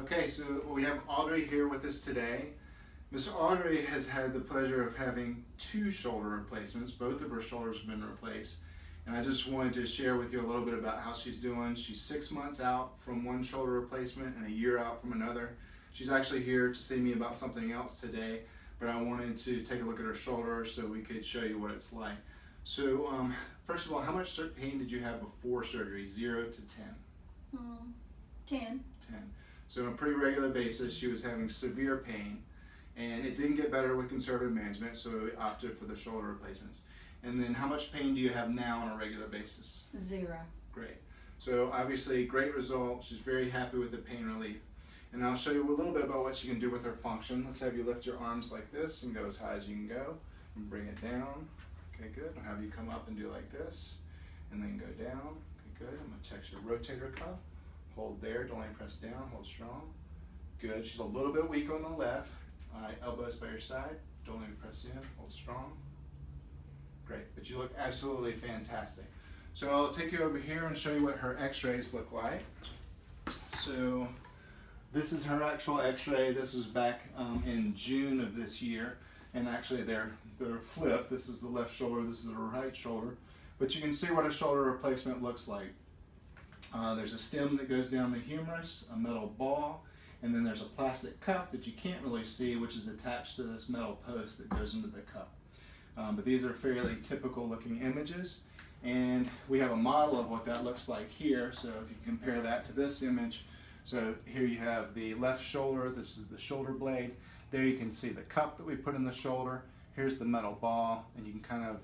Okay, so we have Audrey here with us today. Miss Audrey has had the pleasure of having 2 shoulder replacements. Both of her shoulders have been replaced. And I just wanted to share with you a little bit about how she's doing. She's 6 months out from one shoulder replacement and a year out from another. She's actually here to see me about something else today, but I wanted to take a look at her shoulder so we could show you what it's like. So, first of all, how much pain did you have before surgery, 0 to 10? 10. 10. So on a pretty regular basis, she was having severe pain, and it didn't get better with conservative management, so we opted for the shoulder replacements. And then how much pain do you have now on a regular basis? 0. Great. So obviously, great result. She's very happy with the pain relief. And I'll show you a little bit about what she can do with her function. Let's have you lift your arms like this and go as high as you can go, and bring it down. Okay, good. I'll have you come up and do like this, and then go down. Okay, good. I'm going to check your rotator cuff. Hold there, don't let me press down, hold strong. Good, she's a little bit weak on the left. All right, elbows by your side, don't let me press in, hold strong. Great, but you look absolutely fantastic. So I'll take you over here and show you what her x-rays look like. So this is her actual x-ray. This was back in June of this year. And actually they're flipped. This is the left shoulder, this is the right shoulder. But you can see what a shoulder replacement looks like. There's a stem that goes down the humerus, a metal ball, and then there's a plastic cup that you can't really see, which is attached to this metal post that goes into the cup. But these are fairly typical looking images, and we have a model of what that looks like here. So if you compare that to this image, so here you have the left shoulder, this is the shoulder blade. There you can see the cup that we put in the shoulder. Here's the metal ball, and you can kind of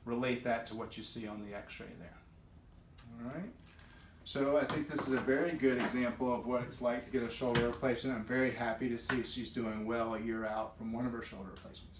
relate that to what you see on the x-ray there. All right. So I think this is a very good example of what it's like to get a shoulder replacement. I'm very happy to see she's doing well a year out from one of her shoulder replacements.